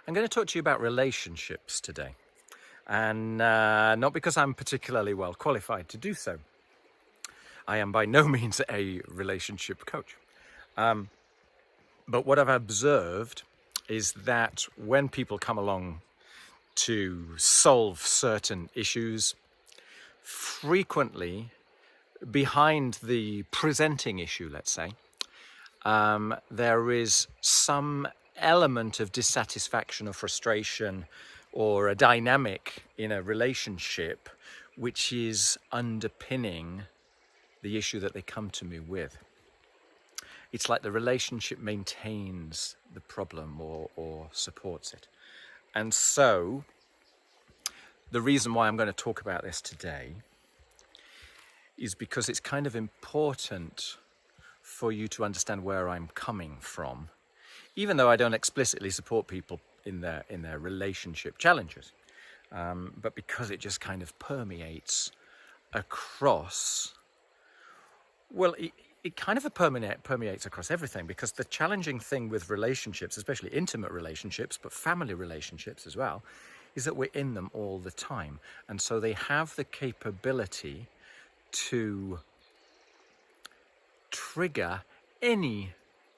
I'm going to talk to you about relationships today, and not because I'm particularly well qualified to do so. I am by no means a relationship coach. But what I've observed is that when people come along to solve certain issues, frequently behind the presenting issue, let's say, there is some element of dissatisfaction or frustration or a dynamic in a relationship which is underpinning the issue that they come to me with. It's like the relationship maintains the problem or supports it. And so the reason why I'm going to talk about this today is because it's kind of important for you to understand where I'm coming from, even though I don't explicitly support people in their relationship challenges, but because it just kind of permeates across. Well, it kind of permeates across everything, because the challenging thing with relationships, especially intimate relationships, but family relationships as well, is that we're in them all the time, and so they have the capability to trigger any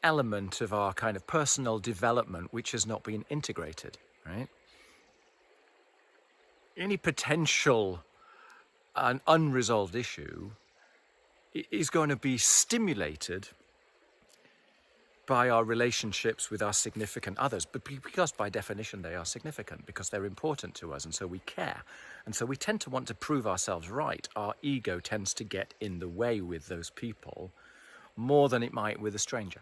element of our kind of personal development which has not been integrated, right? Any potential unresolved issue is going to be stimulated by our relationships with our significant others, but because by definition they are significant, because they're important to us, and so we care, and so we tend to want to prove ourselves right. Our ego tends to get in the way with those people more than it might with a stranger.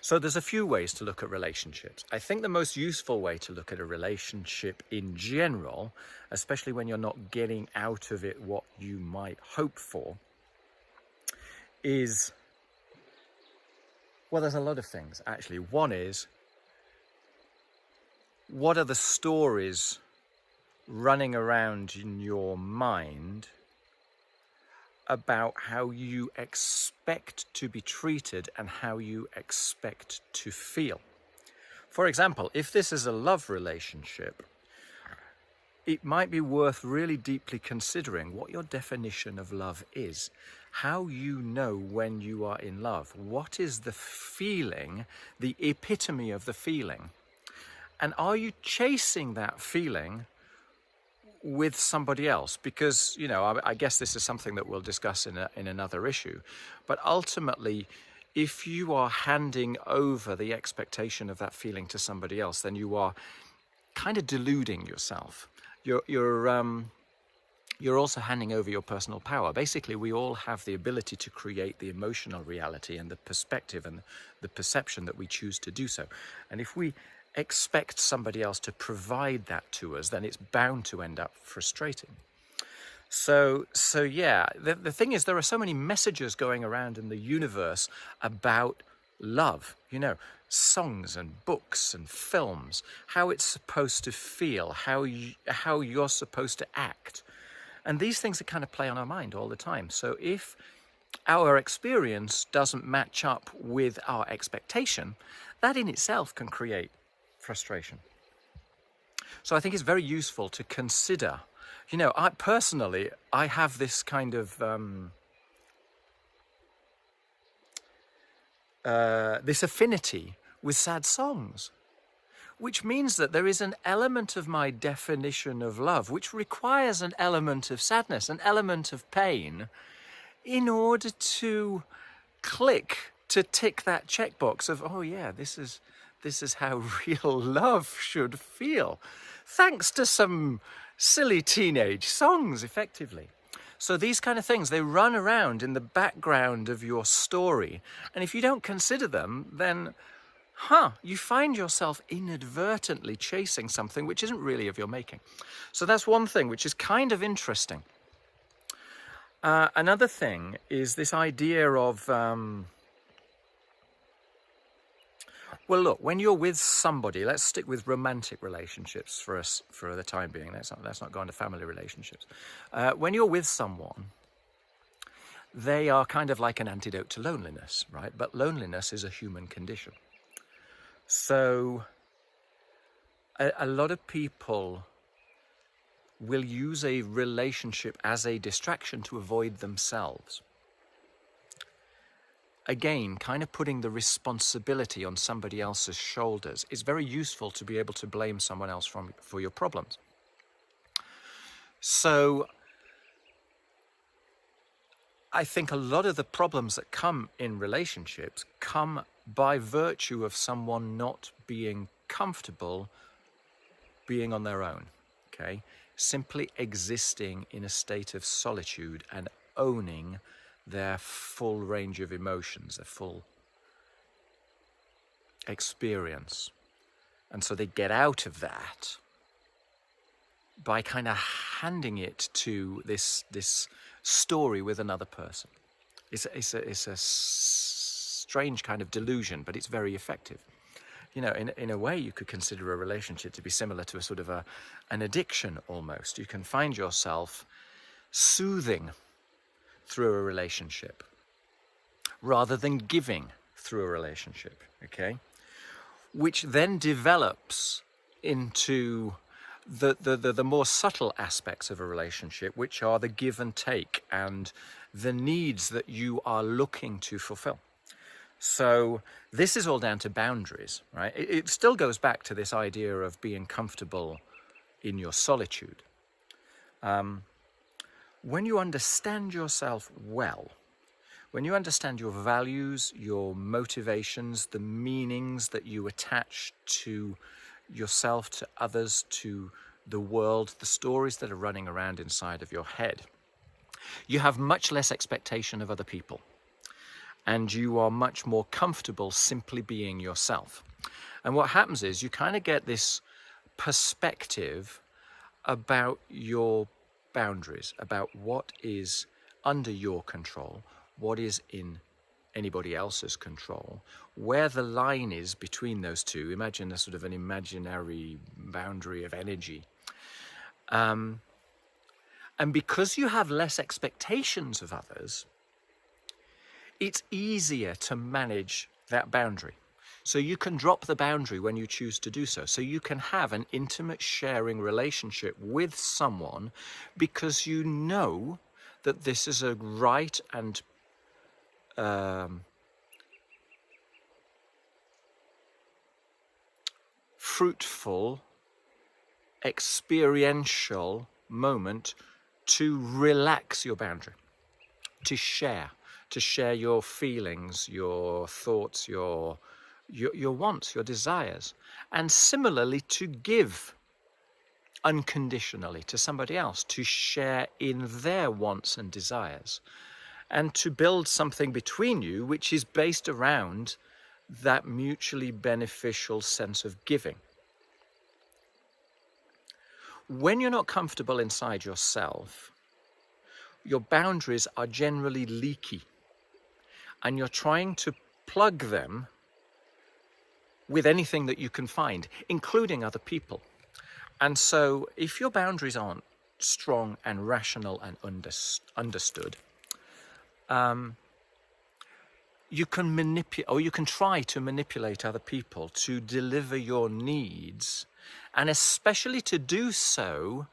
So there's a few ways to look at relationships. I think the most useful way to look at a relationship in general, especially when you're not getting out of it what you might hope for, is, well, there's a lot of things actually. One is, what are the stories running around in your mind about how you expect to be treated and how you expect to feel? For example, if this is a love relationship, it might be worth really deeply considering what your definition of love is, how you know when you are in love, what is the feeling, the epitome of the feeling, and are you chasing that feeling with somebody else? Because, you know, I guess this is something that we'll discuss in another issue, but ultimately, if you are handing over the expectation of that feeling to somebody else, then you are kind of deluding yourself. You're also handing over your personal power. Basically, we all have the ability to create the emotional reality and the perspective and the perception that we choose to do so. And if we expect somebody else to provide that to us, then it's bound to end up frustrating. So yeah, the thing is, there are so many messages going around in the universe about love, you know, songs and books and films, how it's supposed to feel, how you're supposed to act. And these things that kind of play on our mind all the time. So if our experience doesn't match up with our expectation, that in itself can create frustration. So I think it's very useful to consider, you know, I have this kind of this affinity with sad songs, which means that there is an element of my definition of love which requires an element of sadness, an element of pain, in order to tick that checkbox of, oh yeah, this is how real love should feel, thanks to some silly teenage songs, effectively. So these kind of things, they run around in the background of your story, and if you don't consider them, then you find yourself inadvertently chasing something which isn't really of your making. So that's one thing which is kind of interesting. Another thing is this idea of, well, look, when you're with somebody, let's stick with romantic relationships for the time being. Let's not go into family relationships. When you're with someone, they are kind of like an antidote to loneliness, right? But loneliness is a human condition. So a lot of people will use a relationship as a distraction to avoid themselves. Again, kind of putting the responsibility on somebody else's shoulders. It's very useful to be able to blame someone else for your problems. So I think a lot of the problems that come in relationships come by virtue of someone not being comfortable being on their own, okay? Simply existing in a state of solitude and owning their full range of emotions, their full experience. And so they get out of that by kind of handing it to this story with another person. It's a strange kind of delusion, but it's very effective. You know, in a way, you could consider a relationship to be similar to a sort of an addiction almost. You can find yourself soothing through a relationship rather than giving through a relationship, okay? Which then develops into the more subtle aspects of a relationship, which are the give and take and the needs that you are looking to fulfill. So this is all down to boundaries, right? It still goes back to this idea of being comfortable in your solitude. When you understand yourself well, when you understand your values, your motivations, the meanings that you attach to yourself, to others, to the world, the stories that are running around inside of your head, you have much less expectation of other people. And you are much more comfortable simply being yourself. And what happens is you kind of get this perspective about your boundaries, about what is under your control, what is in anybody else's control, where the line is between those two. Imagine a sort of an imaginary boundary of energy. And because you have less expectations of others, it's easier to manage that boundary. So you can drop the boundary when you choose to do so. So you can have an intimate sharing relationship with someone because you know that this is a right and fruitful, experiential moment to relax your boundary, to share your feelings, your thoughts, your wants, your desires, and similarly to give unconditionally to somebody else, to share in their wants and desires, and to build something between you which is based around that mutually beneficial sense of giving. When you're not comfortable inside yourself, your boundaries are generally leaky, and you're trying to plug them with anything that you can find, including other people. And so if your boundaries aren't strong and rational and understood, you can manipulate, or you can try to manipulate other people to deliver your needs, and especially to do so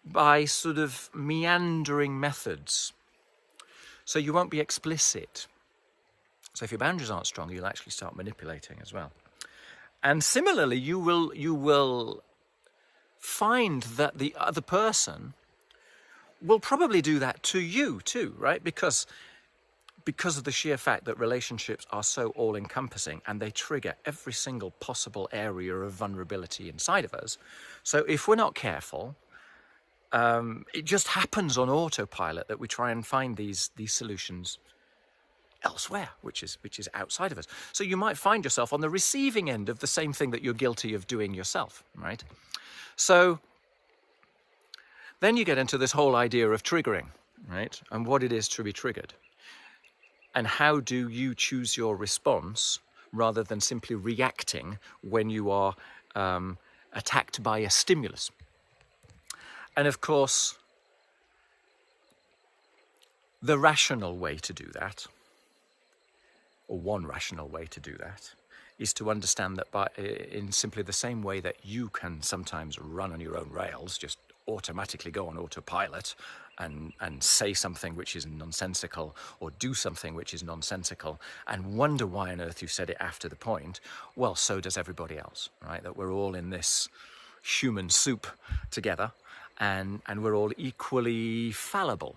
by sort of meandering methods. So you won't be explicit. So if your boundaries aren't strong, you'll actually start manipulating as well. And similarly, you will find that the other person will probably do that to you too, right? Because of the sheer fact that relationships are so all-encompassing and they trigger every single possible area of vulnerability inside of us. So if we're not careful, it just happens on autopilot that we try and find these solutions elsewhere, which is outside of us. So you might find yourself on the receiving end of the same thing that you're guilty of doing yourself, right? So then you get into this whole idea of triggering, right? And what it is to be triggered. And how do you choose your response rather than simply reacting when you are attacked by a stimulus? And of course, The rational way to do that, or one rational way to do that, is to understand that in simply the same way that you can sometimes run on your own rails, just automatically go on autopilot and say something which is nonsensical or do something which is nonsensical and wonder why on earth you said it after the point, well, so does everybody else, right? That we're all in this human soup together and we're all equally fallible.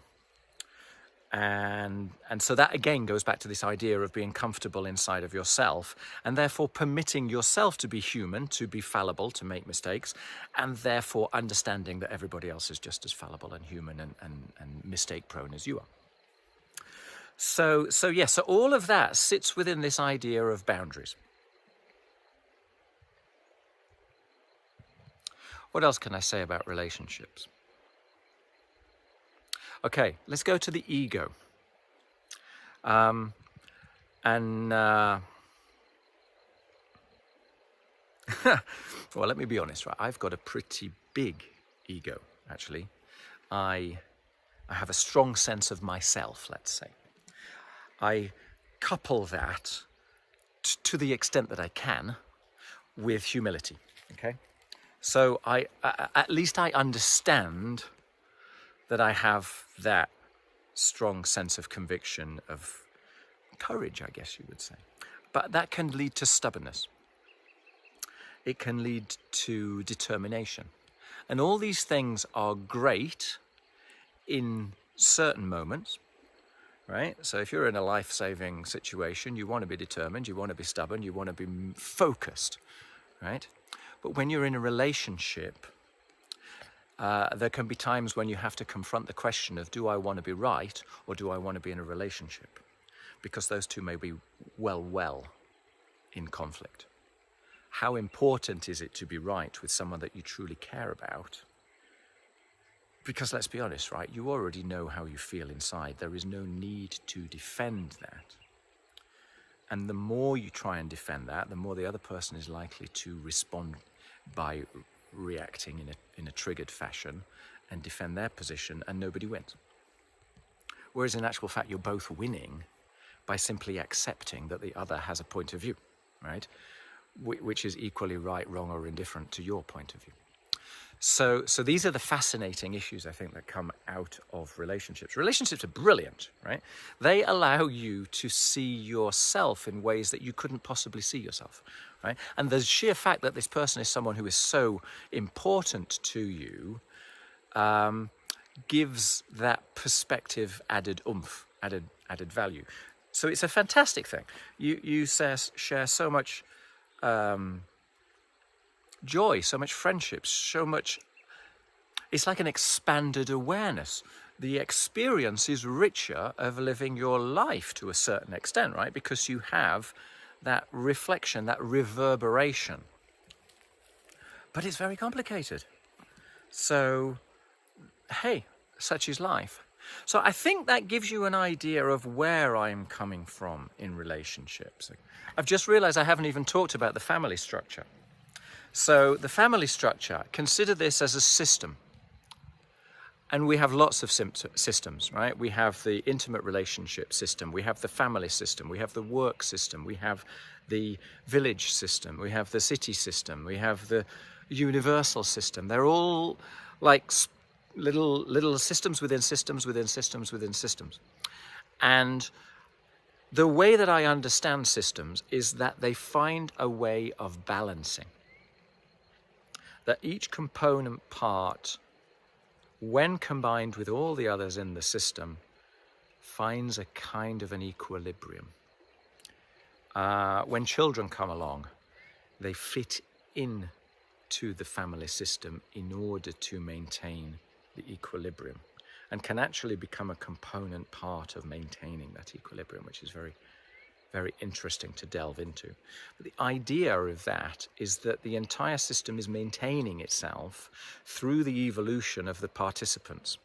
And so that again goes back to this idea of being comfortable inside of yourself and therefore permitting yourself to be human, to be fallible, to make mistakes, and therefore understanding that everybody else is just as fallible and human and mistake prone as you are. So all of that sits within this idea of boundaries. What else can I say about relationships? Okay, let's go to the ego. Well, let me be honest, right? I've got a pretty big ego, actually. I have a strong sense of myself, let's say. I couple that to the extent that I can with humility, okay? So at least I understand that I have that strong sense of conviction, of courage, I guess you would say. But that can lead to stubbornness. It can lead to determination. And all these things are great in certain moments, right? So if you're in a life-saving situation, you want to be determined, you want to be stubborn, you want to be focused, right? But when you're in a relationship, there can be times when you have to confront the question of, do I want to be right or do I want to be in a relationship? Because those two may be well in conflict. How important is it to be right with someone that you truly care about? Because let's be honest, right? You already know how you feel inside. There is no need to defend that. And the more you try and defend that, the more the other person is likely to respond by reacting in a triggered fashion and defend their position, and nobody wins. Whereas in actual fact, you're both winning by simply accepting that the other has a point of view, right? Which is equally right, wrong, or indifferent to your point of view. So these are the fascinating issues, I think, that come out of relationships. Relationships are brilliant, right? They allow you to see yourself in ways that you couldn't possibly see yourself, right? And the sheer fact that this person is someone who is so important to you gives that perspective added oomph, added value. So it's a fantastic thing. You share so much joy, so much friendship, so much. It's like an expanded awareness. The experience is richer of living your life to a certain extent, right? Because you have that reflection, that reverberation. But it's very complicated. So, hey, such is life. So I think that gives you an idea of where I'm coming from in relationships. I've just realized I haven't even talked about the family structure. So the family structure, consider this as a system. And we have lots of systems, right? We have the intimate relationship system, we have the family system, we have the work system, we have the village system, we have the city system, we have the universal system. They're all like little systems within systems within systems within systems. And the way that I understand systems is that they find a way of balancing. That each component part, when combined with all the others in the system, finds a kind of an equilibrium. When children come along, they fit in to the family system in order to maintain the equilibrium and can actually become a component part of maintaining that equilibrium, which is very, very interesting to delve into. But the idea of that is that the entire system is maintaining itself through the evolution of the participants.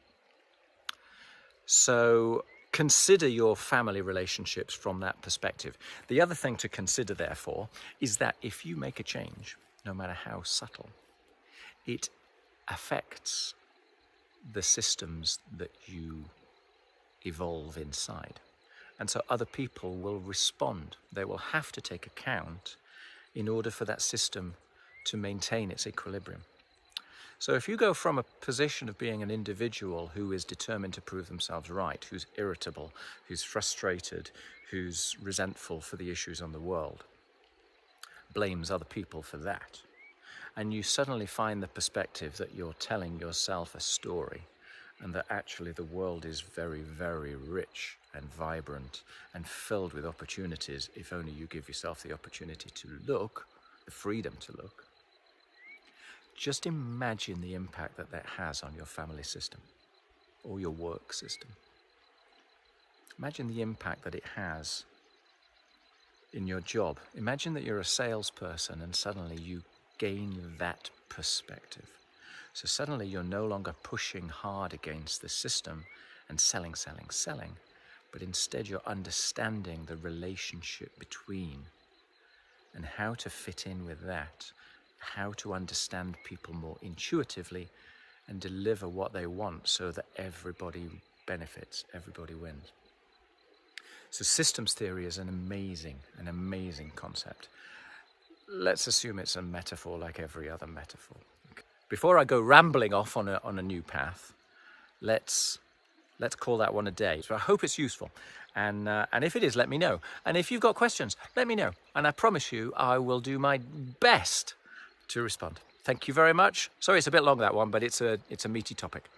So consider your family relationships from that perspective. The other thing to consider, therefore, is that if you make a change, no matter how subtle, it affects the systems that you evolve inside. And so other people will respond. They will have to take account in order for that system to maintain its equilibrium. So if you go from a position of being an individual who is determined to prove themselves right, who's irritable, who's frustrated, who's resentful for the issues on the world, blames other people for that, and you suddenly find the perspective that you're telling yourself a story, and that actually the world is very, very rich and vibrant and filled with opportunities if only you give yourself the opportunity to look, the freedom to look. Just imagine the impact that that has on your family system or your work system. Imagine the impact that it has in your job. Imagine that you're a salesperson and suddenly you gain that perspective. So suddenly you're no longer pushing hard against the system and selling, but instead you're understanding the relationship between and how to fit in with that, how to understand people more intuitively and deliver what they want so that everybody benefits, everybody wins. So systems theory is an amazing concept. Let's assume it's a metaphor like every other metaphor. Before I go rambling off on a new path, let's call that one a day. So I hope it's useful. And if it is, let me know. And if you've got questions, let me know. And I promise you, I will do my best to respond. Thank you very much. Sorry, it's a bit long, that one, but it's a meaty topic.